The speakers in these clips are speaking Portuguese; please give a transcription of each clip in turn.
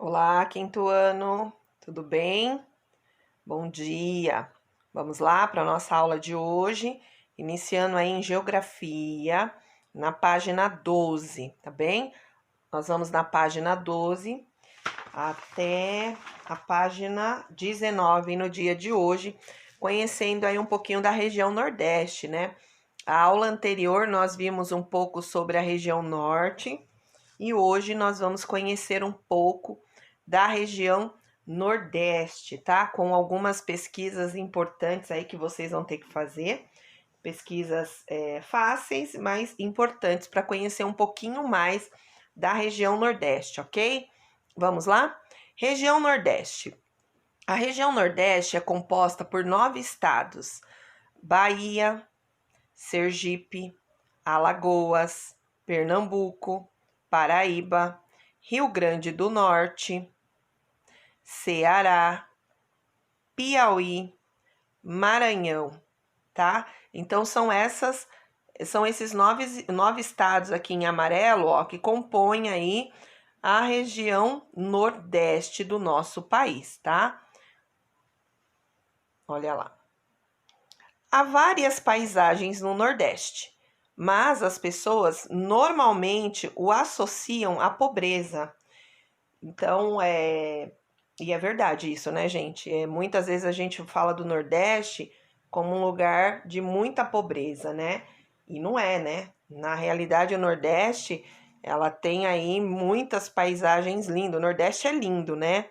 Olá, quinto ano, tudo bem? Bom dia! Vamos lá para a nossa aula de hoje, iniciando aí em Geografia, na página 12, tá bem? Nós vamos na página 12 até a página 19 no dia de hoje, conhecendo aí um pouquinho da região Nordeste, né? A aula anterior nós vimos um pouco sobre a região Norte e hoje nós vamos conhecer um pouco da região Nordeste, tá? Com algumas pesquisas importantes aí que vocês vão ter que fazer. Pesquisas fáceis, mas importantes para conhecer um pouquinho mais da região Nordeste, ok? Vamos lá? Região Nordeste. A região Nordeste é composta por 9 estados: Bahia, Sergipe, Alagoas, Pernambuco, Paraíba, Rio Grande do Norte, Ceará, Piauí, Maranhão, tá? Então são esses nove estados aqui em amarelo, ó, que compõem aí a região Nordeste do nosso país, tá? Olha lá. Há várias paisagens no Nordeste, mas as pessoas normalmente o associam à pobreza. Então, e é verdade isso, né, gente? Muitas vezes a gente fala do Nordeste como um lugar de muita pobreza, né? E não é, né? Na realidade, o Nordeste, ela tem aí muitas paisagens lindas. O Nordeste é lindo, né?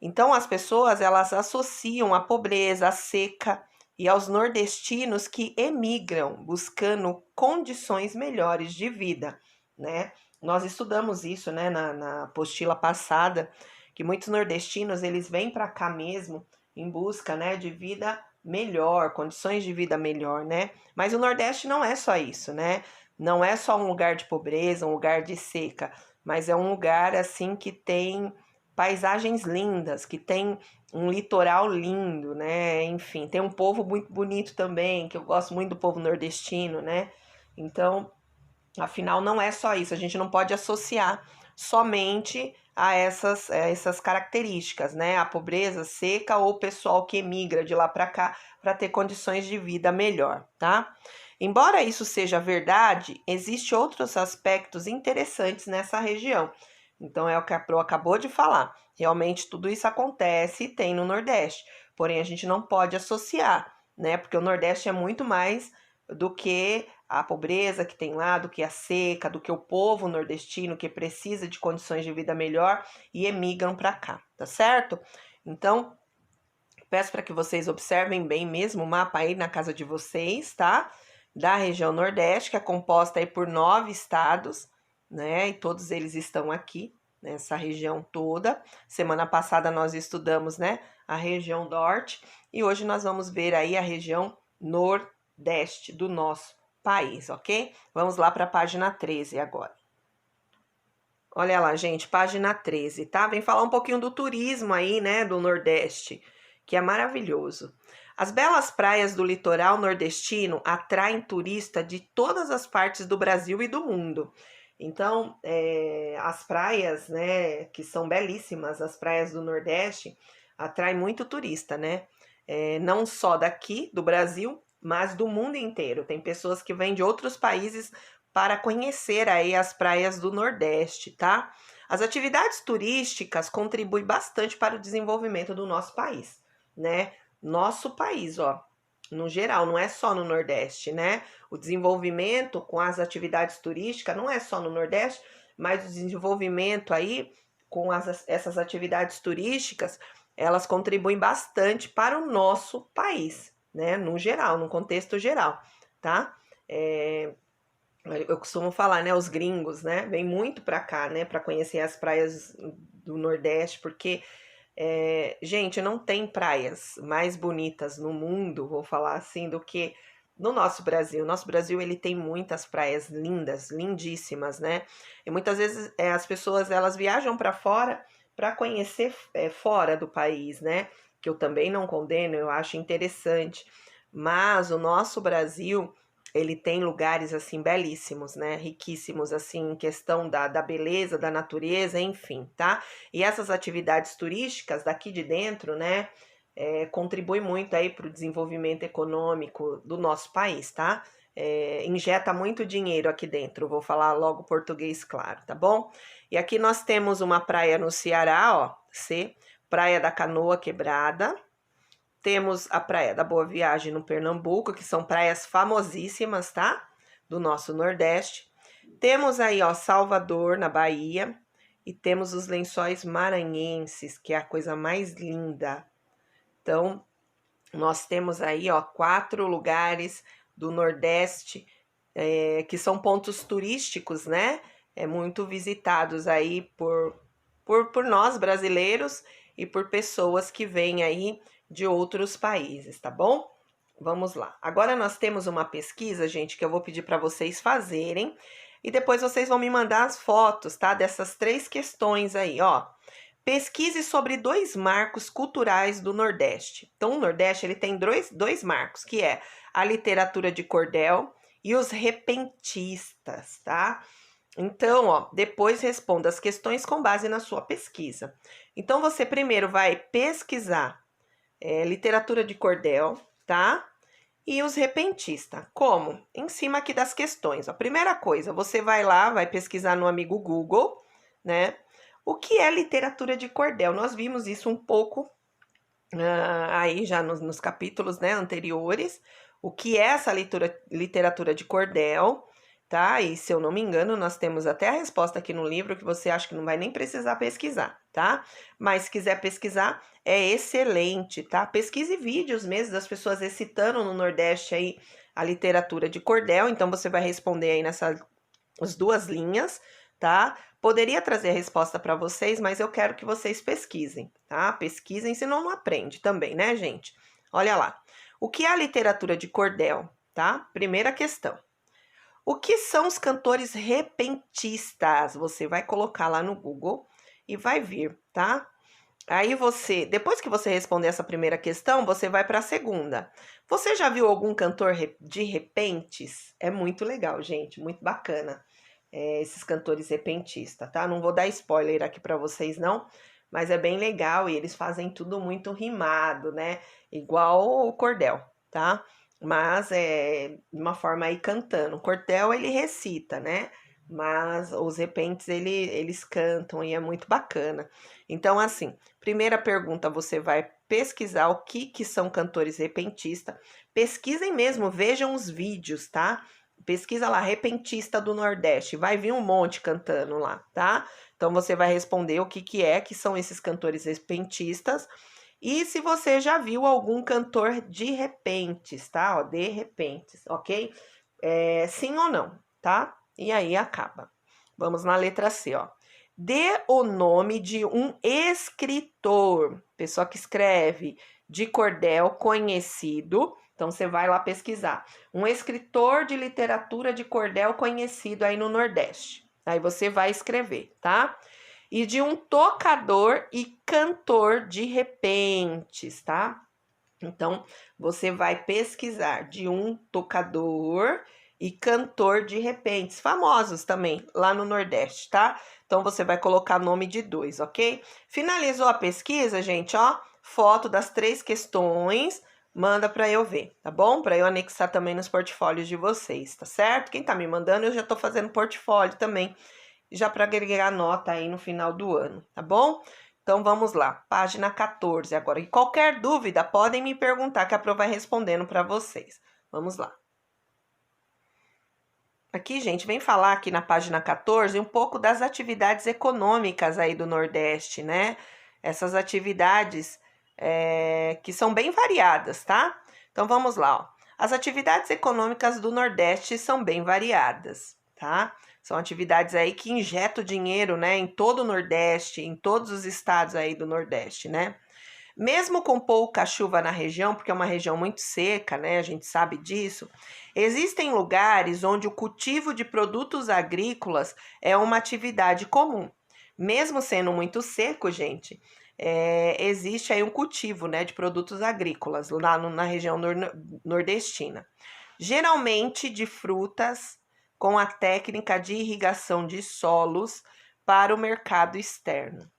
Então, as pessoas, elas associam a pobreza, a seca e aos nordestinos que emigram buscando condições melhores de vida, né? Nós estudamos isso, né, na apostila passada, que muitos nordestinos, eles vêm para cá mesmo em busca, né, de vida melhor, condições de vida melhor, né? Mas o Nordeste não é só isso, né? Não é só um lugar de pobreza, um lugar de seca, mas é um lugar, assim, que tem paisagens lindas, que tem um litoral lindo, né? Enfim, tem um povo muito bonito também, que eu gosto muito do povo nordestino, né? Então, afinal, não é só isso, a gente não pode associar somente a essas características, né? A pobreza seca ou o pessoal que emigra de lá para cá para ter condições de vida melhor, tá? Embora isso seja verdade, existem outros aspectos interessantes nessa região. Então, é o que a Pro acabou de falar. Realmente, tudo isso acontece e tem no Nordeste. Porém, a gente não pode associar, né? Porque o Nordeste é muito mais do que a pobreza que tem lá, do que a seca, do que o povo nordestino que precisa de condições de vida melhor e emigram para cá, tá certo? Então, peço para que vocês observem bem mesmo o mapa aí na casa de vocês, tá? Da região Nordeste, que é composta aí por 9 estados, né? E todos eles estão aqui, nessa região toda. Semana passada nós estudamos, né, a região Norte e hoje nós vamos ver aí a região Nordeste do nosso país, ok? Vamos lá para a página 13 agora. Olha lá, gente, página 13, tá? Vem falar um pouquinho do turismo aí, né, do Nordeste, que é maravilhoso. As belas praias do litoral nordestino atraem turistas de todas as partes do Brasil e do mundo. Então, as praias, né, que são belíssimas, as praias do Nordeste, atraem muito turista, né? Não só daqui, do Brasil, mas do mundo inteiro. Tem pessoas que vêm de outros países para conhecer aí as praias do Nordeste, tá? As atividades turísticas contribuem bastante para o desenvolvimento do nosso país, né? Nosso país, ó, no geral, não é só no Nordeste, né? O desenvolvimento com as atividades turísticas não é só no Nordeste, mas o desenvolvimento aí com essas atividades turísticas, elas contribuem bastante para o nosso país, né? No geral, no contexto geral, tá? Eu costumo falar, né, os gringos, né, vêm muito para cá, né, para conhecer as praias do Nordeste, porque, gente, não tem praias mais bonitas no mundo, vou falar assim, do que no nosso Brasil. Nosso Brasil, ele tem muitas praias lindas, lindíssimas, né, e muitas vezes as pessoas, elas viajam para fora para conhecer fora do país, né, que eu também não condeno, eu acho interessante, mas o nosso Brasil ele tem lugares, assim, belíssimos, né? Riquíssimos, assim, em questão da beleza, da natureza, enfim, tá? E essas atividades turísticas daqui de dentro, né? Contribui muito aí para o desenvolvimento econômico do nosso país, tá? Injeta muito dinheiro aqui dentro, vou falar logo português claro, tá bom? E aqui nós temos uma praia no Ceará, ó, Praia da Canoa Quebrada. Temos a Praia da Boa Viagem no Pernambuco, que são praias famosíssimas, tá? Do nosso Nordeste. Temos aí, ó, Salvador, na Bahia. E temos os Lençóis Maranhenses, que é a coisa mais linda. Então, nós temos aí, ó, 4 lugares do Nordeste, que são pontos turísticos, né? Muito visitados aí por nós brasileiros e por pessoas que vêm aí de outros países, tá bom? Vamos lá. Agora nós temos uma pesquisa, gente, que eu vou pedir para vocês fazerem e depois vocês vão me mandar as fotos, tá? Dessas 3 questões aí, ó. Pesquise sobre 2 marcos culturais do Nordeste. Então, o Nordeste ele tem dois marcos, que é a literatura de cordel e os repentistas, tá? Então, ó, depois responda as questões com base na sua pesquisa. Então, você primeiro vai pesquisar literatura de cordel, tá? E os repentistas. Como? Em cima aqui das questões. A primeira coisa, você vai lá, vai pesquisar no amigo Google, né? O que é literatura de cordel? Nós vimos isso um pouco aí já nos capítulos, né, anteriores. O que é essa literatura de cordel, tá? E se eu não me engano, nós temos até a resposta aqui no livro que você acha que não vai nem precisar pesquisar, tá? Mas se quiser pesquisar, é excelente, tá? Pesquise vídeos mesmo das pessoas recitando no Nordeste aí a literatura de cordel. Então você vai responder aí nessas 2 linhas, tá? Poderia trazer a resposta para vocês, mas eu quero que vocês pesquisem, tá? Pesquisem, senão não aprende também, né, gente? Olha lá. O que é a literatura de cordel, tá? Primeira questão. O que são os cantores repentistas? Você vai colocar lá no Google e vai vir, tá? Aí você, depois que você responder essa primeira questão, você vai para a segunda. Você já viu algum cantor de repentes? É muito legal, gente, muito bacana. Esses cantores repentistas, tá? Não vou dar spoiler aqui para vocês, não, mas é bem legal e eles fazem tudo muito rimado, né? Igual o cordel, tá? Mas de uma forma aí cantando. O cordel ele recita, né? Mas os repentes eles cantam e é muito bacana. Então, assim, primeira pergunta, você vai pesquisar o que são cantores repentistas. Pesquisem mesmo, vejam os vídeos, tá? Pesquisa lá, repentista do Nordeste, vai vir um monte cantando lá, tá? Então você vai responder o que são esses cantores repentistas e se você já viu algum cantor de repentes, tá? Ó, de repentes, ok? Sim ou não, tá? E aí acaba. Vamos na letra C, ó. Dê o nome de um escritor, pessoa que escreve de cordel conhecido. Então, você vai lá pesquisar. Um escritor de literatura de cordel conhecido aí no Nordeste. Aí você vai escrever, tá? E de um tocador e cantor de repentes, tá? Então, você vai pesquisar de um tocador e cantor de repentes, famosos também, lá no Nordeste, tá? Então, você vai colocar nome de 2, ok? Finalizou a pesquisa, gente, ó, foto das 3 questões, manda para eu ver, tá bom? Para eu anexar também nos portfólios de vocês, tá certo? Quem tá me mandando, eu já tô fazendo portfólio também, já para agregar nota aí no final do ano, tá bom? Então, vamos lá, página 14 agora. E qualquer dúvida, podem me perguntar que a Pro vai respondendo para vocês. Vamos lá. Aqui, gente, vem falar aqui na página 14 um pouco das atividades econômicas aí do Nordeste, né? Essas atividades que são bem variadas, tá? Então, vamos lá, ó. As atividades econômicas do Nordeste são bem variadas, tá? São atividades aí que injetam dinheiro, né, em todo o Nordeste, em todos os estados aí do Nordeste, né? Mesmo com pouca chuva na região, porque é uma região muito seca, né? A gente sabe disso. Existem lugares onde o cultivo de produtos agrícolas é uma atividade comum. Mesmo sendo muito seco, gente, existe aí um cultivo, né, de produtos agrícolas lá na região nordestina. geralmente de frutas com a técnica de irrigação de solos para o mercado externo,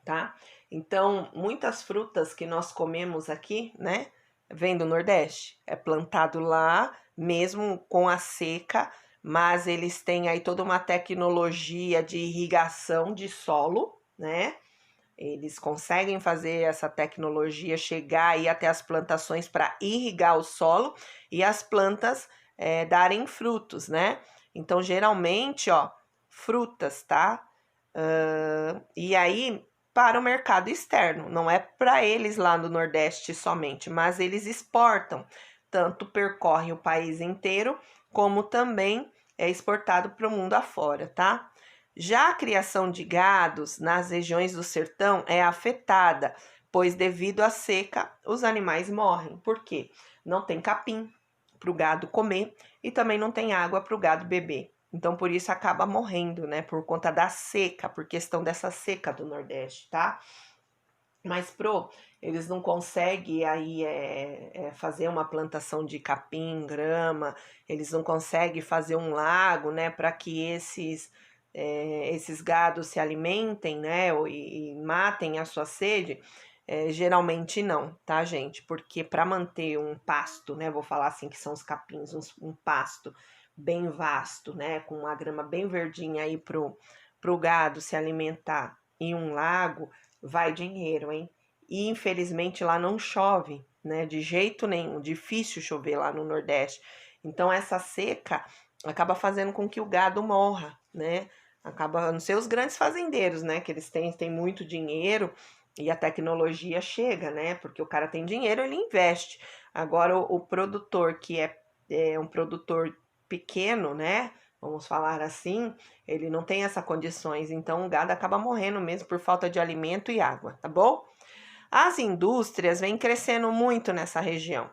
tá? Então, muitas frutas que nós comemos aqui, né, vem do Nordeste. É plantado lá, mesmo com a seca, mas eles têm aí toda uma tecnologia de irrigação de solo, né? Eles conseguem fazer essa tecnologia chegar aí até as plantações para irrigar o solo e as plantas darem frutos, né? Então, geralmente, ó, frutas, tá? E aí, para o mercado externo, não é para eles lá no Nordeste somente, mas eles exportam, tanto percorrem o país inteiro, como também é exportado para o mundo afora, tá? Já a criação de gados nas regiões do sertão é afetada, pois devido à seca, os animais morrem. Por quê? Não tem capim para o gado comer e também não tem água para o gado beber. Então, por isso acaba morrendo, né? Por conta da seca, por questão dessa seca do Nordeste, tá? Mas eles não conseguem aí fazer uma plantação de capim, grama, eles não conseguem fazer um lago, né? Para que esses gados se alimentem, né? E matem a sua sede. Geralmente não, tá, gente? Porque para manter um pasto, né? Vou falar assim que são os capins, um pasto bem vasto, né? Com uma grama bem verdinha aí pro gado se alimentar e um lago, vai dinheiro, hein? E infelizmente lá não chove, né? De jeito nenhum, difícil chover lá no Nordeste. Então essa seca acaba fazendo com que o gado morra, né? Acaba, não sei os grandes fazendeiros, né? Que eles têm muito dinheiro e a tecnologia chega, né? Porque o cara tem dinheiro, ele investe. Agora o produtor que é um produtor pequeno, né? Vamos falar assim, ele não tem essas condições, então o gado acaba morrendo mesmo por falta de alimento e água, tá bom? As indústrias vêm crescendo muito nessa região.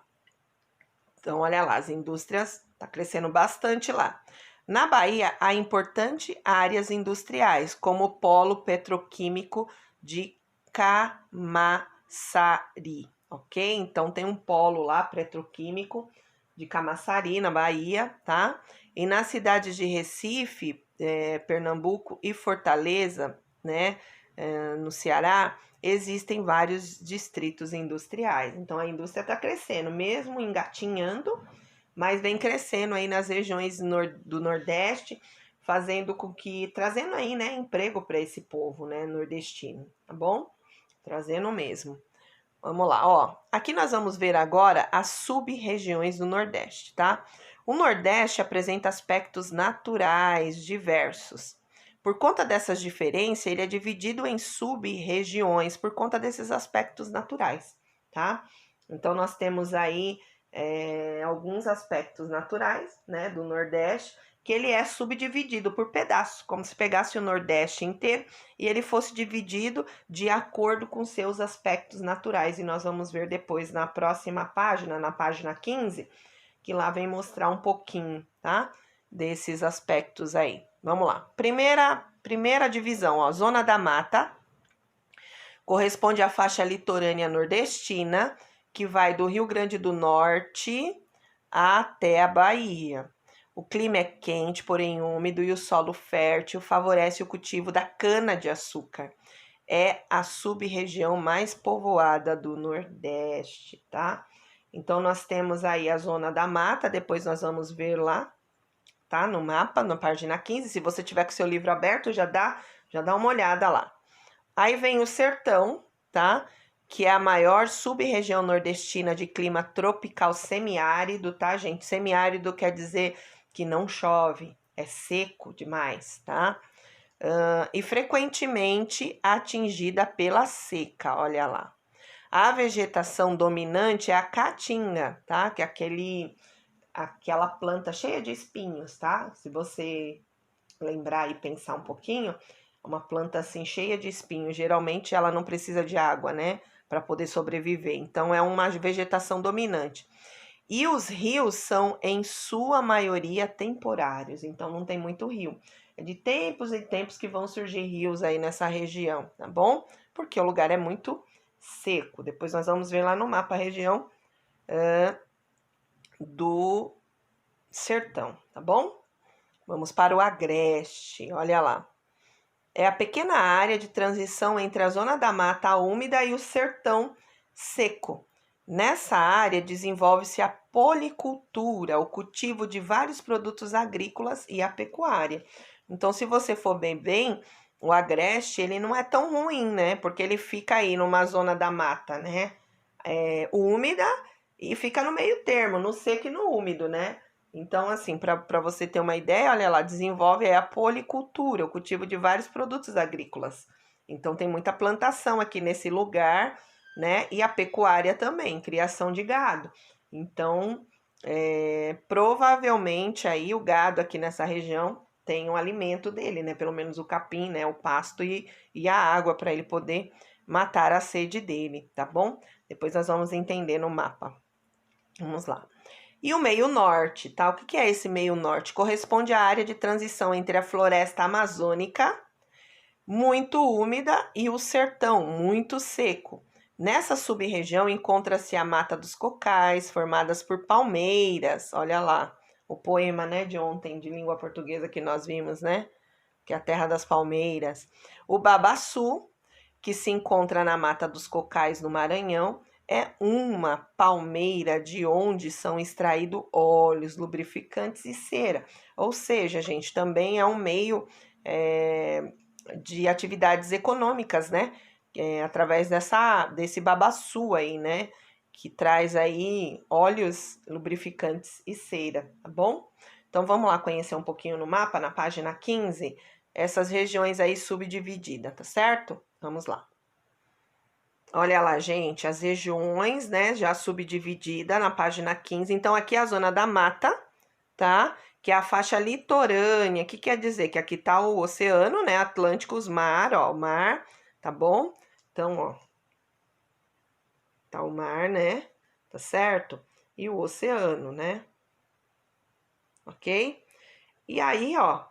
Então, olha lá, as indústrias tá crescendo bastante lá. Na Bahia, há importantes áreas industriais, como o polo petroquímico de Camaçari, ok? Então, tem um polo lá petroquímico de Camaçari, na Bahia, tá? E nas cidades de Recife, Pernambuco e Fortaleza, né, no Ceará, existem vários distritos industriais. Então, a indústria está crescendo, mesmo engatinhando, mas vem crescendo aí nas regiões do Nordeste, fazendo com que, trazendo aí, né, emprego para esse povo, né, nordestino, tá bom? Trazendo mesmo. Vamos lá, ó. Aqui nós vamos ver agora as sub-regiões do Nordeste, tá? O Nordeste apresenta aspectos naturais diversos. Por conta dessas diferenças, ele é dividido em sub-regiões por conta desses aspectos naturais, tá? Então, nós temos aí alguns aspectos naturais, né, do Nordeste, que ele é subdividido por pedaços, como se pegasse o Nordeste inteiro e ele fosse dividido de acordo com seus aspectos naturais. E nós vamos ver depois na próxima página, na página 15, que lá vem mostrar um pouquinho, tá? Desses aspectos aí. Vamos lá. Primeira divisão, ó, Zona da Mata, corresponde à faixa litorânea nordestina, que vai do Rio Grande do Norte até a Bahia. O clima é quente, porém úmido, e o solo fértil favorece o cultivo da cana-de-açúcar. É a sub-região mais povoada do Nordeste, tá? Então, nós temos aí a Zona da Mata, depois nós vamos ver lá, tá? No mapa, na página 15. Se você tiver com seu livro aberto, já dá uma olhada lá. Aí vem o sertão, tá? Que é a maior sub-região nordestina de clima tropical semiárido, tá, gente? Semiárido quer dizer que não chove, é seco demais, tá? E frequentemente atingida pela seca, olha lá. A vegetação dominante é a caatinga, tá? Que é aquela planta cheia de espinhos, tá? Se você lembrar e pensar um pouquinho, uma planta assim cheia de espinhos, geralmente ela não precisa de água, né, para poder sobreviver. Então é uma vegetação dominante. E os rios são em sua maioria temporários, então não tem muito rio. É de tempos em tempos que vão surgir rios aí nessa região, tá bom? Porque o lugar é muito seco. Depois nós vamos ver lá no mapa a região sertão, tá bom? Vamos para o agreste, olha lá. É a pequena área de transição entre a zona da mata úmida e o sertão seco. Nessa área desenvolve-se a policultura, o cultivo de vários produtos agrícolas e a pecuária. Então, se você for bem, o agreste ele não é tão ruim, né? Porque ele fica aí numa zona da mata, né? Úmida e fica no meio termo, no seco e no úmido, né? Então, assim, para você ter uma ideia, olha lá, desenvolve a policultura, o cultivo de vários produtos agrícolas. Então, tem muita plantação aqui nesse lugar, né? E a pecuária também, criação de gado. Então, provavelmente aí o gado aqui nessa região tem um alimento dele, né? Pelo menos o capim, né? O pasto e a água para ele poder matar a sede dele, tá bom? Depois nós vamos entender no mapa. Vamos lá. E o meio norte, tá? O que é esse meio norte? Corresponde à área de transição entre a floresta amazônica, muito úmida, e o sertão, muito seco. Nessa sub-região encontra-se a Mata dos Cocais, formadas por palmeiras. Olha lá, o poema, né, de ontem, de língua portuguesa que nós vimos, né? Que é a terra das palmeiras. O babaçu, que se encontra na Mata dos Cocais, no Maranhão, é uma palmeira de onde são extraídos óleos, lubrificantes e cera. Ou seja, gente, também é um meio de atividades econômicas, né? Através desse babaçu aí, né? Que traz aí óleos, lubrificantes e cera, tá bom? Então vamos lá conhecer um pouquinho no mapa, na página 15, essas regiões aí subdivididas, tá certo? Vamos lá. Olha lá, gente, as regiões, né, já subdividida na página 15. Então, aqui é a zona da mata, tá? Que é a faixa litorânea. O que quer dizer? Que aqui tá o oceano, né, Atlântico, os mar, ó, o mar, tá bom? Então, ó, tá o mar, né? Tá certo? E o oceano, né? Ok? E aí, ó,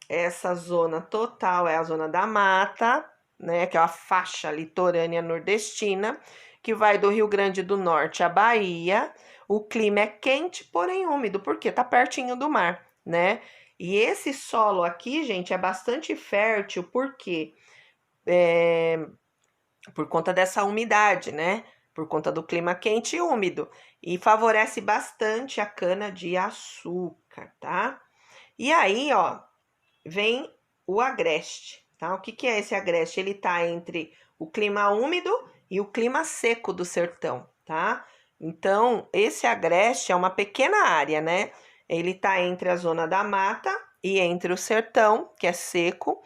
essa zona total é a zona da mata, né, que é a faixa litorânea nordestina, que vai do Rio Grande do Norte à Bahia. O clima é quente, porém úmido, porque tá pertinho do mar, né? E esse solo aqui, gente, é bastante fértil, porque por conta dessa umidade, né? Por conta do clima quente e úmido. E favorece bastante a cana de açúcar, tá? E aí, ó, vem o agreste, tá? O que é esse agreste? Ele tá entre o clima úmido e o clima seco do sertão, tá? Então, esse agreste é uma pequena área, né? Ele tá entre a zona da mata e entre o sertão, que é seco.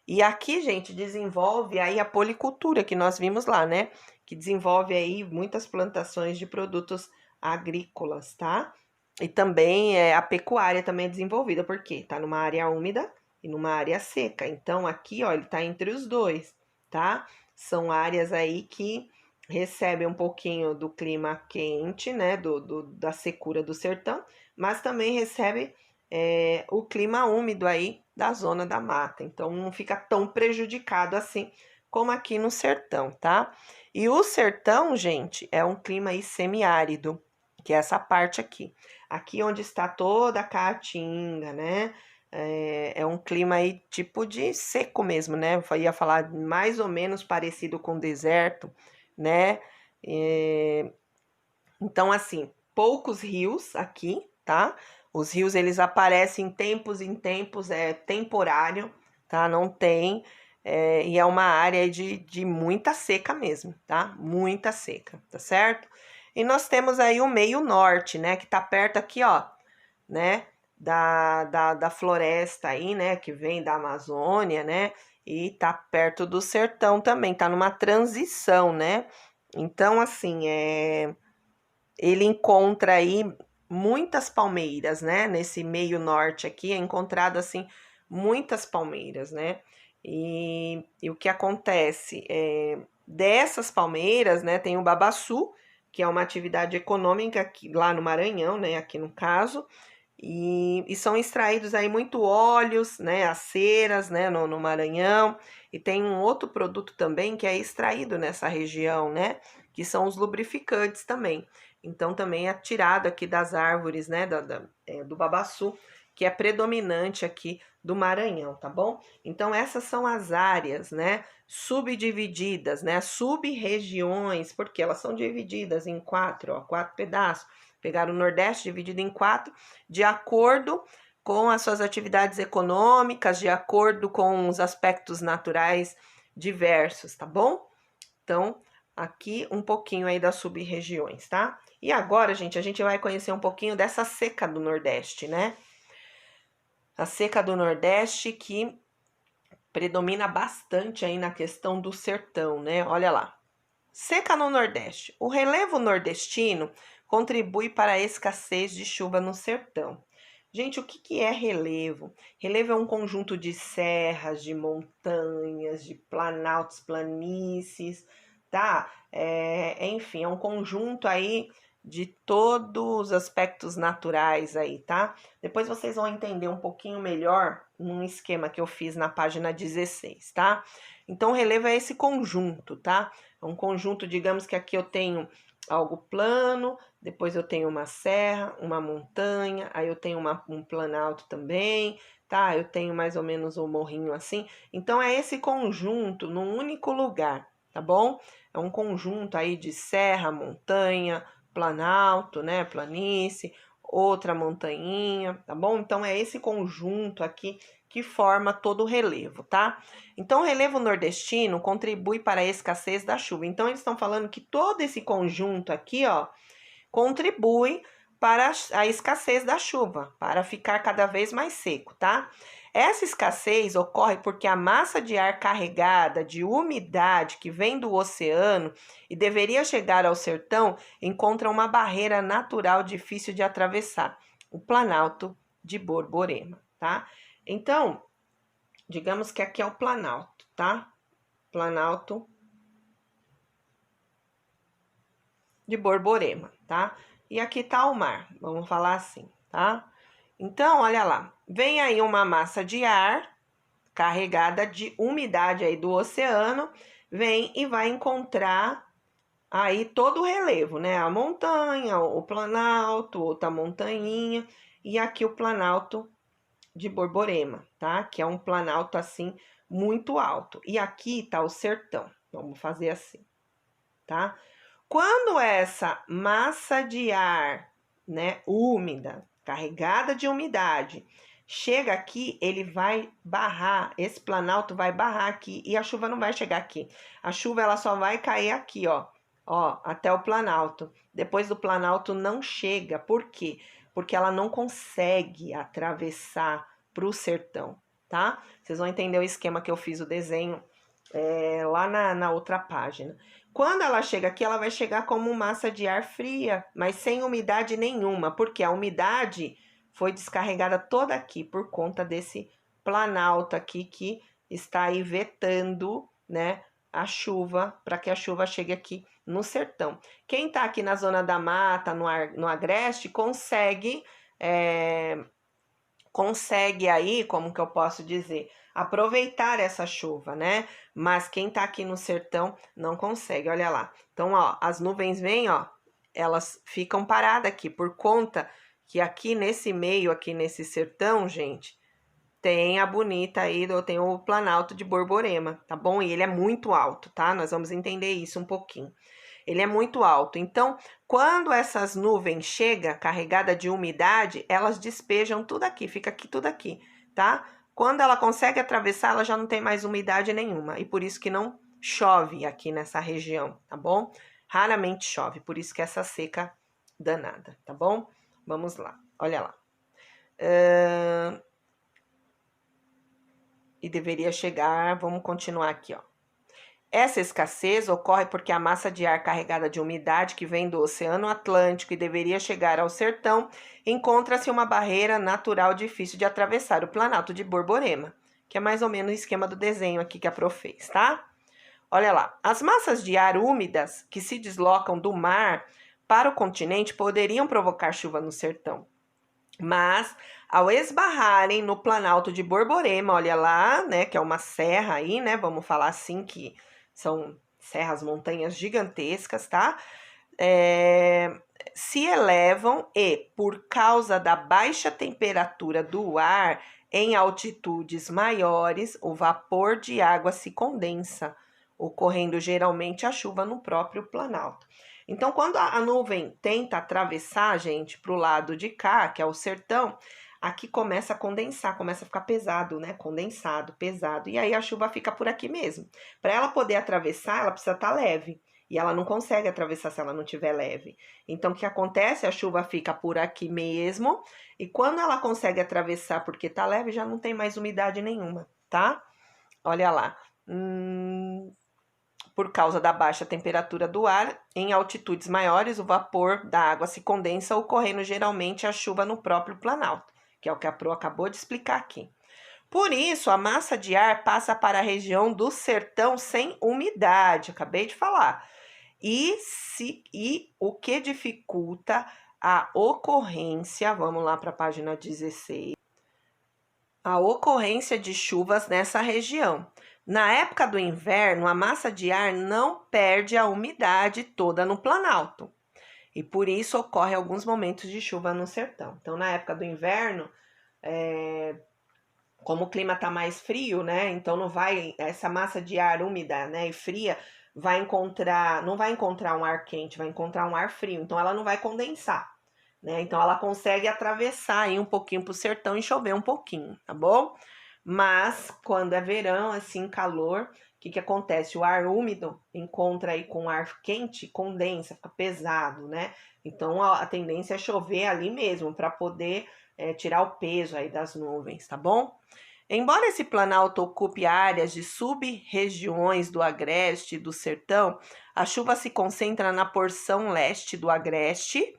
E aqui, gente, desenvolve aí a policultura que nós vimos lá, né? Que desenvolve aí muitas plantações de produtos agrícolas, tá? E também a pecuária também é desenvolvida, porque tá numa área úmida e numa área seca. Então, aqui, ó, ele tá entre os dois, tá? São áreas aí que recebem um pouquinho do clima quente, né? Da secura do sertão, mas também recebe o clima úmido aí da zona da mata. Então, não fica tão prejudicado assim como aqui no sertão, tá? E o sertão, gente, é um clima aí semiárido, que é essa parte aqui. Aqui onde está toda a caatinga, né? É um clima aí tipo de seco mesmo, né? Eu ia falar mais ou menos parecido com deserto, né? Então, assim, poucos rios aqui, tá? Os rios, eles aparecem em tempos, é temporário, tá? Não tem, e é uma área de muita seca mesmo, tá? Muita seca, tá certo? E nós temos aí o meio norte, né? Que tá perto aqui, ó, né? Da floresta aí, né? Que vem da Amazônia, né? E tá perto do sertão também, tá numa transição, né? Então, assim, ele encontra aí muitas palmeiras, né? Nesse meio norte aqui é encontrado assim muitas palmeiras, né? E o que acontece dessas palmeiras, né? Tem o babaçu, que é uma atividade econômica aqui, lá no Maranhão, né? Aqui no caso. E são extraídos aí muito óleos, né, as ceras, né, no Maranhão, e tem um outro produto também que é extraído nessa região, né, que são os lubrificantes também. Então também é tirado aqui das árvores, né, do babaçu, que é predominante aqui do Maranhão, tá bom? Então essas são as áreas, né, subdivididas, né, sub-regiões, porque elas são divididas em quatro pedaços. Pegaram o Nordeste dividido em 4, de acordo com as suas atividades econômicas, de acordo com os aspectos naturais diversos, tá bom? Então, aqui um pouquinho aí das sub-regiões, tá? E agora, gente, a gente vai conhecer um pouquinho dessa seca do Nordeste, né? A seca do Nordeste que predomina bastante aí na questão do sertão, né? Olha lá. Seca no Nordeste. O relevo nordestino contribui para a escassez de chuva no sertão. Gente, o que é relevo? Relevo é um conjunto de serras, de montanhas, de planaltos, planícies, tá? Enfim, é um conjunto aí de todos os aspectos naturais aí, tá? Depois vocês vão entender um pouquinho melhor num esquema que eu fiz na página 16, tá? Então, o relevo é esse conjunto, tá? É um conjunto, digamos que aqui eu tenho algo plano, depois eu tenho uma serra, uma montanha, aí eu tenho um planalto também, tá? Eu tenho mais ou menos um morrinho assim. Então, é esse conjunto num único lugar, tá bom? É um conjunto aí de serra, montanha, planalto, né? Planície, outra montanhinha, tá bom? Então, é esse conjunto aqui que forma todo o relevo, tá? Então, o relevo nordestino contribui para a escassez da chuva. Então, eles estão falando que todo esse conjunto aqui, ó, contribui para a escassez da chuva, para ficar cada vez mais seco, tá? Essa escassez ocorre porque a massa de ar carregada de umidade que vem do oceano e deveria chegar ao sertão encontra uma barreira natural difícil de atravessar, o Planalto de Borborema, tá? Então, digamos que aqui é o Planalto, tá? Planalto de Borborema, tá? E aqui tá o mar, vamos falar assim, tá? Então, olha lá, vem aí uma massa de ar carregada de umidade aí do oceano, vem e vai encontrar aí todo o relevo, né? A montanha, o planalto, outra montanhinha, e aqui o Planalto de Borborema, tá? Que é um planalto assim muito alto. E aqui tá o sertão. Vamos fazer assim, tá? Quando essa massa de ar, né, úmida, carregada de umidade, chega aqui, ele vai barrar, esse planalto vai barrar aqui e a chuva não vai chegar aqui. A chuva ela só vai cair aqui, ó, até o planalto. Depois do planalto não chega. Por quê? Porque ela não consegue atravessar para o sertão, tá? Vocês vão entender o esquema que eu fiz o desenho lá na outra página. Quando ela chega aqui, ela vai chegar como massa de ar fria, mas sem umidade nenhuma, porque a umidade foi descarregada toda aqui por conta desse planalto aqui que está aí vetando, né, a chuva, para que a chuva chegue aqui no sertão. Quem está aqui na zona da mata, no agreste, consegue aí, como que eu posso dizer, aproveitar essa chuva, né? Mas quem tá aqui no sertão não consegue, olha lá. Então, ó, as nuvens vêm, ó, elas ficam paradas aqui por conta que aqui nesse meio, aqui nesse sertão, gente, tem a bonita aí, tem o Planalto de Borborema, tá bom? E ele é muito alto, tá? Nós vamos entender isso um pouquinho. Ele é muito alto. Então, quando essas nuvens chegam carregada de umidade, elas despejam tudo aqui, fica aqui tudo aqui, tá? Quando ela consegue atravessar, ela já não tem mais umidade nenhuma. E por isso que não chove aqui nessa região, tá bom? Raramente chove, por isso que essa seca danada, tá bom? Vamos lá, olha lá. E deveria chegar, vamos continuar aqui, ó. Essa escassez ocorre porque a massa de ar carregada de umidade que vem do Oceano Atlântico e deveria chegar ao sertão encontra-se uma barreira natural difícil de atravessar, o Planalto de Borborema, que é mais ou menos o esquema do desenho aqui que a Prof fez, tá? Olha lá, as massas de ar úmidas que se deslocam do mar para o continente poderiam provocar chuva no sertão. Mas, ao esbarrarem no Planalto de Borborema, olha lá, né, que é uma serra aí, né, vamos falar assim que são serras, montanhas gigantescas, tá? Se elevam e, por causa da baixa temperatura do ar, em altitudes maiores, o vapor de água se condensa, ocorrendo geralmente a chuva no próprio Planalto. Então, quando a nuvem tenta atravessar, gente, para o lado de cá, que é o sertão, aqui começa a condensar, começa a ficar pesado, né? Condensado, pesado. E aí a chuva fica por aqui mesmo. Para ela poder atravessar, ela precisa estar leve. E ela não consegue atravessar se ela não tiver leve. Então, o que acontece? A chuva fica por aqui mesmo. E quando ela consegue atravessar porque tá leve, já não tem mais umidade nenhuma, tá? Olha lá. Por causa da baixa temperatura do ar, em altitudes maiores, o vapor da água se condensa, ocorrendo geralmente a chuva no próprio Planalto, que é o que a Pro acabou de explicar aqui. Por isso, a massa de ar passa para a região do sertão sem umidade, acabei de falar. E o que dificulta a ocorrência, vamos lá para a página 16, a ocorrência de chuvas nessa região. Na época do inverno, a massa de ar não perde a umidade toda no Planalto. E por isso ocorre alguns momentos de chuva no sertão. Então, na época do inverno, como o clima está mais frio, né? Então não vai essa massa de ar úmida, né, e fria não vai encontrar um ar quente, vai encontrar um ar frio. Então ela não vai condensar, né? Então ela consegue atravessar aí um pouquinho para o sertão e chover um pouquinho, tá bom? Mas quando é verão, assim, calor, o que acontece? O ar úmido encontra aí com o ar quente, condensa, fica pesado, né? Então a tendência é chover ali mesmo para poder tirar o peso aí das nuvens, tá bom? Embora esse planalto ocupe áreas de sub-regiões do agreste e do sertão, a chuva se concentra na porção leste do agreste,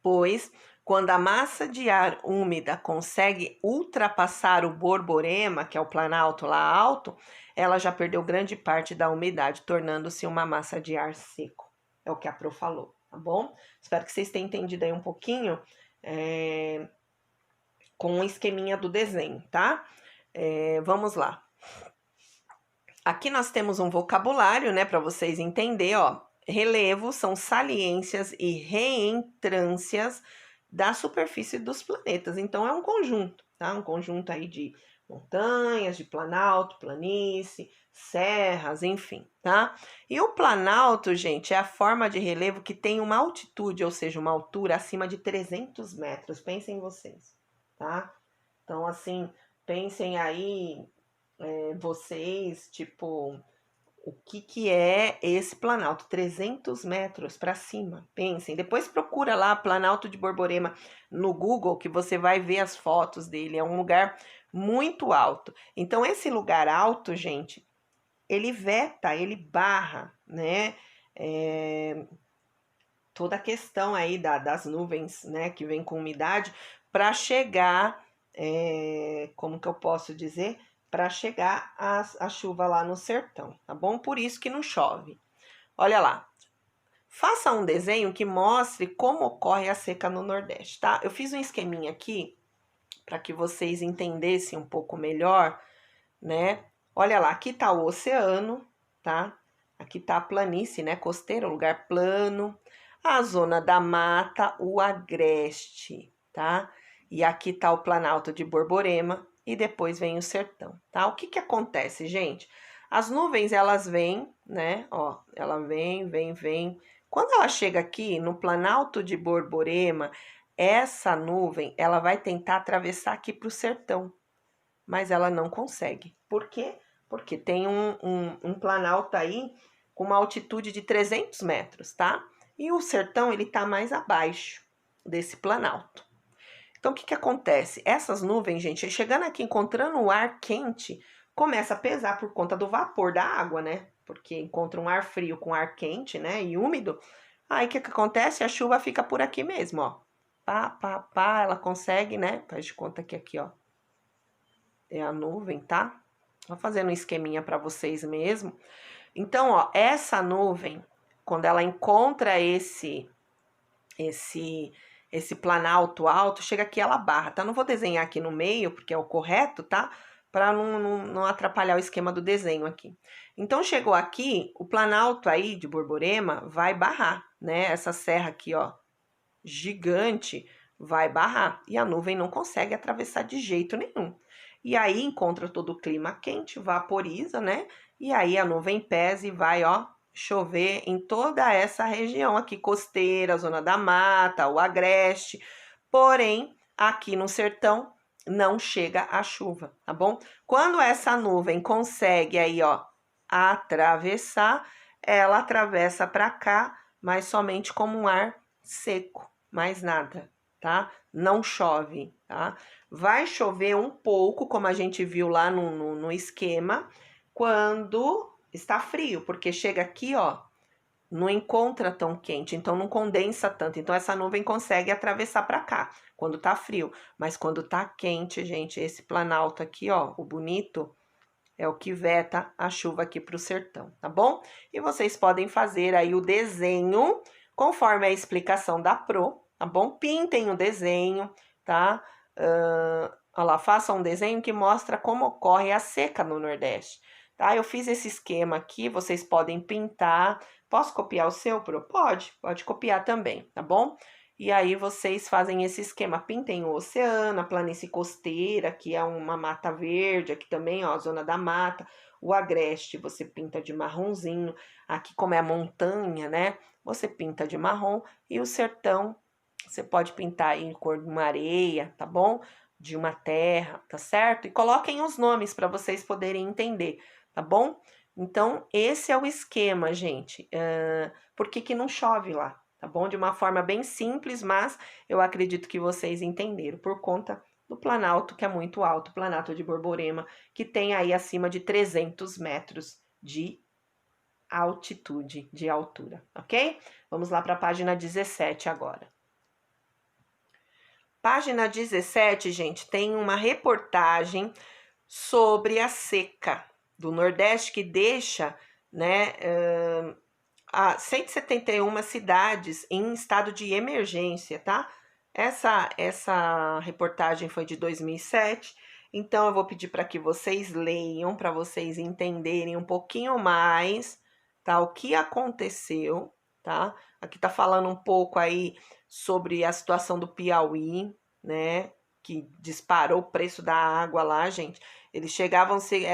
pois quando a massa de ar úmida consegue ultrapassar o Borborema, que é o planalto lá alto, ela já perdeu grande parte da umidade, tornando-se uma massa de ar seco. É o que a Pro falou, tá bom? Espero que vocês tenham entendido aí um pouquinho com o esqueminha do desenho, tá? Vamos lá. Aqui nós temos um vocabulário, né, para vocês entenderem, ó. Relevo são saliências e reentrâncias da superfície dos planetas. Então é um conjunto, tá? Um conjunto aí de montanhas, de planalto, planície, serras, enfim, tá? E o planalto, gente, é a forma de relevo que tem uma altitude, ou seja, uma altura acima de 300 metros. Pensem vocês, tá? Então, assim, pensem aí vocês, tipo, o que é esse Planalto? 300 metros para cima, pensem. Depois procura lá Planalto de Borborema no Google que você vai ver as fotos dele. É um lugar muito alto. Então, esse lugar alto, gente, ele veta, ele barra, né? Toda a questão aí das nuvens, né, que vem com umidade, para chegar, como que eu posso dizer? Para chegar a chuva lá no sertão, tá bom? Por isso que não chove. Olha lá. Faça um desenho que mostre como ocorre a seca no Nordeste, tá? Eu fiz um esqueminha aqui para que vocês entendessem um pouco melhor, né? Olha lá, aqui tá o oceano, tá? Aqui tá a planície, né? Costeira, lugar plano. A zona da mata, o agreste, tá? E aqui tá o Planalto de Borborema e depois vem o sertão, tá? O que que acontece, gente? As nuvens, elas vêm, né? Ó, ela vem. Quando ela chega aqui no Planalto de Borborema, essa nuvem, ela vai tentar atravessar aqui para o sertão, mas ela não consegue. Por quê? Porque tem um planalto aí com uma altitude de 300 metros, tá? E o sertão, ele tá mais abaixo desse planalto. Então, o que que acontece? Essas nuvens, gente, chegando aqui, encontrando o ar quente, começa a pesar por conta do vapor da água, né? Porque encontra um ar frio com ar quente, né? E úmido. Aí, o que que acontece? A chuva fica por aqui mesmo, ó. Pá, ela consegue, né? Faz de conta que aqui, ó, é a nuvem, tá? Vou fazendo um esqueminha para vocês mesmo. Então, ó, essa nuvem, quando ela encontra esse planalto alto, chega aqui ela barra, tá? Não vou desenhar aqui no meio, porque é o correto, tá? Para não atrapalhar o esquema do desenho aqui. Então, chegou aqui, o planalto aí de Borborema vai barrar, né? Essa serra aqui, ó, gigante, vai barrar. E a nuvem não consegue atravessar de jeito nenhum. E aí, encontra todo o clima quente, vaporiza, né? E aí, a nuvem pesa e vai, ó, chover em toda essa região aqui, costeira, zona da mata, o agreste. Porém, aqui no sertão, não chega a chuva, tá bom? Quando essa nuvem consegue aí, ó, atravessar, ela atravessa para cá, mas somente como um ar seco, mais nada, tá? Não chove, tá? Vai chover um pouco, como a gente viu lá no esquema, quando está frio, porque chega aqui, ó, não encontra tão quente, então não condensa tanto. Então essa nuvem consegue atravessar para cá quando tá frio, mas quando tá quente, gente, esse planalto aqui, ó, o bonito, é o que veta a chuva aqui para o sertão, tá bom? E vocês podem fazer aí o desenho conforme a explicação da Pro, tá bom? Pintem o desenho, tá? Olha lá, façam um desenho que mostra como ocorre a seca no Nordeste, tá? Eu fiz esse esquema aqui, vocês podem pintar. Posso copiar o seu, Pro? Pode copiar também, tá bom? E aí vocês fazem esse esquema, pintem o oceano, a planície costeira, que é uma mata verde, aqui também, ó, zona da mata, o agreste você pinta de marronzinho, aqui como é a montanha, né, você pinta de marrom, e o sertão você pode pintar em cor de uma areia, tá bom? De uma terra, tá certo? E coloquem os nomes para vocês poderem entender, tá bom? Então, esse é o esquema, gente. Por que não chove lá? Tá bom? De uma forma bem simples, mas eu acredito que vocês entenderam, por conta do Planalto, que é muito alto, o Planalto de Borborema, que tem aí acima de 300 metros de altitude, de altura, ok? Vamos lá para a página 17 agora. Página 17, gente, tem uma reportagem sobre a seca do Nordeste que deixa, né, 171 cidades em estado de emergência, tá? Essa reportagem foi de 2007, então eu vou pedir para que vocês leiam, para vocês entenderem um pouquinho mais, tá? O que aconteceu, tá? Aqui tá falando um pouco aí sobre a situação do Piauí, né? Que disparou o preço da água lá, gente. Eles chegavam a ser,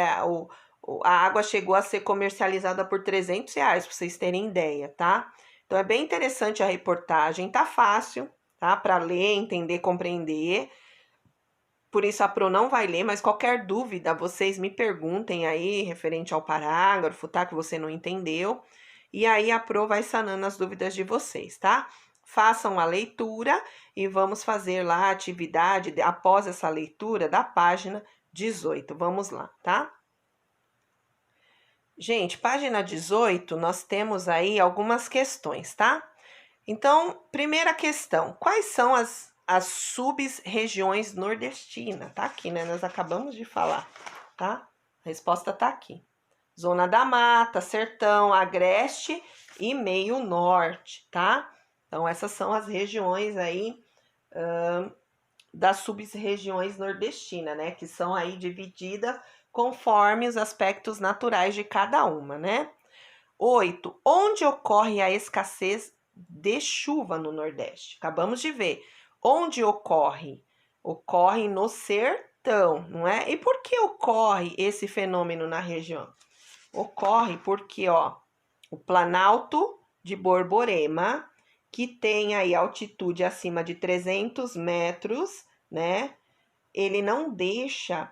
a água chegou a ser comercializada por R$300, para vocês terem ideia, tá? Então é bem interessante a reportagem, tá fácil, tá? Para ler, entender, compreender. Por isso a Pro não vai ler, mas qualquer dúvida, vocês me perguntem aí, referente ao parágrafo, tá? Que você não entendeu. E aí a Pro vai sanando as dúvidas de vocês, tá? Façam a leitura e vamos fazer lá a atividade após essa leitura da página 18. Vamos lá, tá? Gente, página 18, nós temos aí algumas questões, tá? Então, primeira questão, quais são as sub-regiões nordestinas? Tá aqui, né? Nós acabamos de falar, tá? A resposta tá aqui. Zona da Mata, Sertão, Agreste e Meio Norte, tá? Então, essas são as regiões aí das sub-regiões nordestinas, né? Que são aí divididas conforme os aspectos naturais de cada uma, né? 8. Onde ocorre a escassez de chuva no Nordeste? Acabamos de ver. Onde ocorre? Ocorre no sertão, não é? E por que ocorre esse fenômeno na região? Ocorre porque, ó, o Planalto de Borborema, que tem aí altitude acima de 300 metros, né? Ele não deixa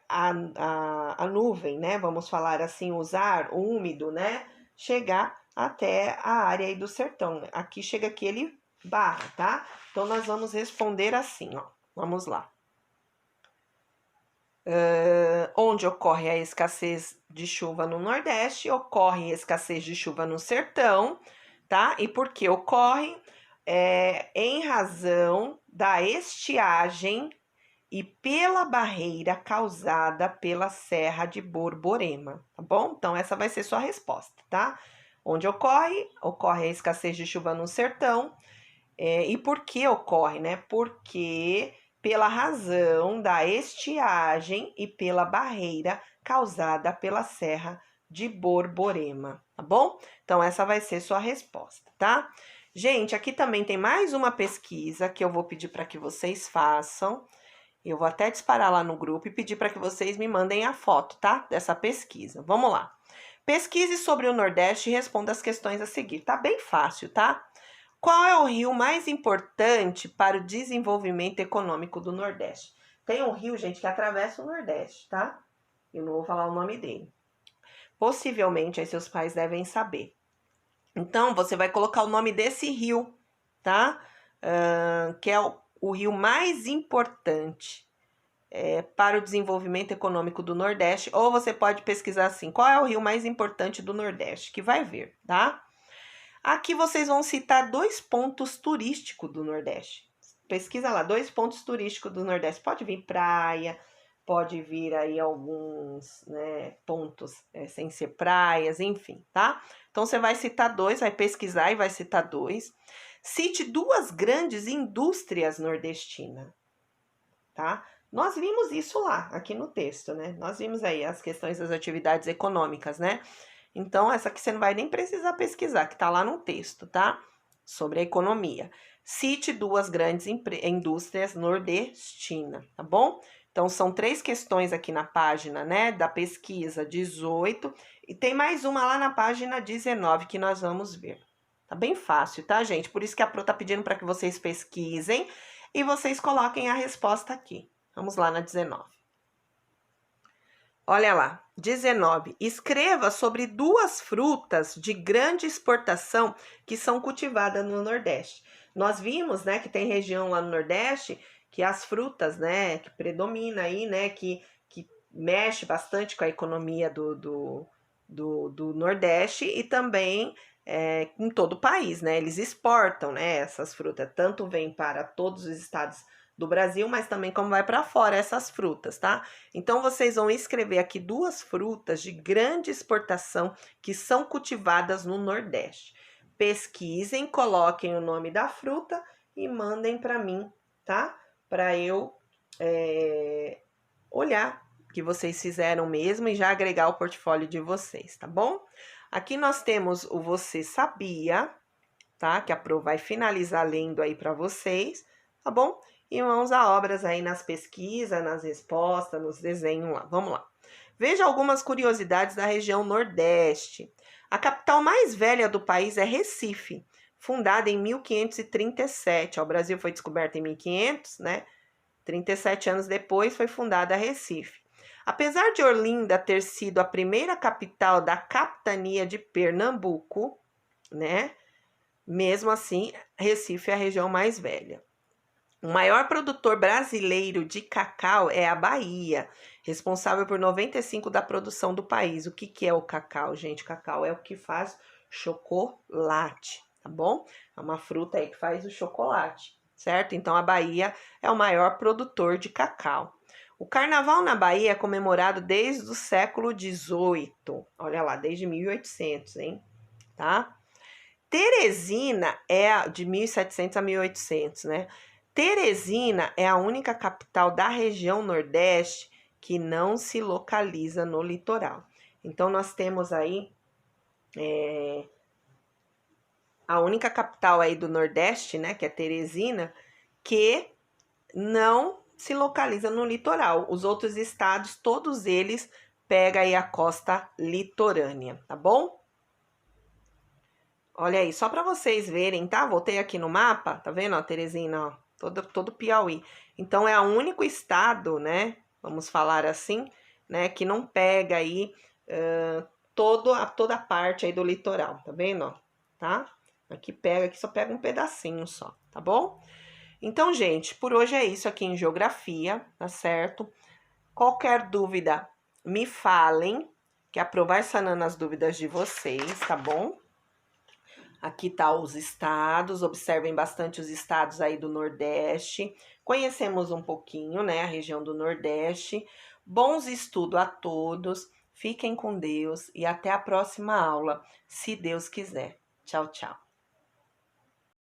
a nuvem, né? Vamos falar assim, usar úmido, né? Chegar até a área aí do sertão. Aqui chega aqui, ele barra, tá? Então, nós vamos responder assim, ó. Vamos lá. Onde ocorre a escassez de chuva no Nordeste, ocorre escassez de chuva no sertão, tá? E por que ocorre? Em razão da estiagem e pela barreira causada pela Serra de Borborema, tá bom? Então, essa vai ser sua resposta, tá? Onde ocorre? Ocorre a escassez de chuva no sertão, E por que ocorre, né? Porque pela razão da estiagem e pela barreira causada pela Serra de Borborema, tá bom? Então, essa vai ser sua resposta, tá? Gente, aqui também tem mais uma pesquisa que eu vou pedir para que vocês façam. Eu vou até disparar lá no grupo e pedir para que vocês me mandem a foto, tá? Dessa pesquisa. Vamos lá. Pesquise sobre o Nordeste e responda as questões a seguir. Tá bem fácil, tá? Qual é o rio mais importante para o desenvolvimento econômico do Nordeste? Tem um rio, gente, que atravessa o Nordeste, tá? Eu não vou falar o nome dele. Possivelmente, aí seus pais devem saber. Então, você vai colocar o nome desse rio, tá? Que é o rio mais importante para o desenvolvimento econômico do Nordeste. Ou você pode pesquisar assim, qual é o rio mais importante do Nordeste? Que vai ver, tá? Aqui vocês vão citar 2 pontos turísticos do Nordeste. Pesquisa lá, 2 pontos turísticos do Nordeste. Pode vir praia, pode vir aí alguns, né, pontos sem ser praias, enfim, tá? Então, você vai citar 2, vai pesquisar e vai citar 2. Cite 2 grandes indústrias nordestinas, tá? Nós vimos isso lá, aqui no texto, né? Nós vimos aí as questões das atividades econômicas, né? Então, essa aqui você não vai nem precisar pesquisar, que tá lá no texto, tá? Sobre a economia. Cite 2 grandes indústrias nordestinas, tá bom? Então, são 3 questões aqui na página, né, da pesquisa 18, e tem mais uma lá na página 19 que nós vamos ver. Tá bem fácil, tá, gente? Por isso que a Pro tá pedindo para que vocês pesquisem e vocês coloquem a resposta aqui. Vamos lá na 19. Olha lá, 19. Escreva sobre 2 frutas de grande exportação que são cultivadas no Nordeste. Nós vimos, né, que tem região lá no Nordeste que as frutas, né, que predomina aí, né, que mexe bastante com a economia do Nordeste e também em todo o país, né? Eles exportam, né, essas frutas, tanto vem para todos os estados do Brasil, mas também como vai para fora essas frutas, tá? Então, vocês vão escrever aqui 2 frutas de grande exportação que são cultivadas no Nordeste. Pesquisem, coloquem o nome da fruta e mandem para mim, tá? Para eu olhar que vocês fizeram mesmo e já agregar o portfólio de vocês, tá bom? Aqui nós temos o Você Sabia, tá? Que a Pro vai finalizar lendo aí para vocês, tá bom? E vamos a obras aí nas pesquisas, nas respostas, nos desenhos lá. Vamos lá. Veja algumas curiosidades da região Nordeste. A capital mais velha do país é Recife, fundada em 1537. O Brasil foi descoberto em 1500, né? 37 anos depois foi fundada Recife. Apesar de Olinda ter sido a primeira capital da capitania de Pernambuco, né? Mesmo assim, Recife é a região mais velha. O maior produtor brasileiro de cacau é a Bahia, responsável por 95% da produção do país. O que é o cacau, gente? Cacau é o que faz chocolate, tá bom? É uma fruta aí que faz o chocolate, certo? Então, a Bahia é o maior produtor de cacau. O carnaval na Bahia é comemorado desde o século XVIII. Olha lá, desde 1800, hein? Tá? Teresina é de 1700 a 1800, né? Teresina é a única capital da região Nordeste que não se localiza no litoral. Então, nós temos aí a única capital aí do Nordeste, né, que é Teresina, que não se localiza no litoral. Os outros estados, todos eles, pegam aí a costa litorânea, tá bom? Olha aí, só para vocês verem, tá? Voltei aqui no mapa, tá vendo, ó, Teresina, ó, todo Piauí. Então, é o único estado, né, vamos falar assim, né, que não pega aí toda a parte aí do litoral, tá vendo, ó, tá? Aqui só pega um pedacinho só, tá bom? Então, gente, por hoje é isso aqui em geografia, tá certo? Qualquer dúvida, me falem, que a Pro vai sanando as dúvidas de vocês, tá bom? Aqui tá os estados, observem bastante os estados aí do Nordeste. Conhecemos um pouquinho, né, a região do Nordeste. Bons estudos a todos, fiquem com Deus e até a próxima aula, se Deus quiser. Tchau, tchau.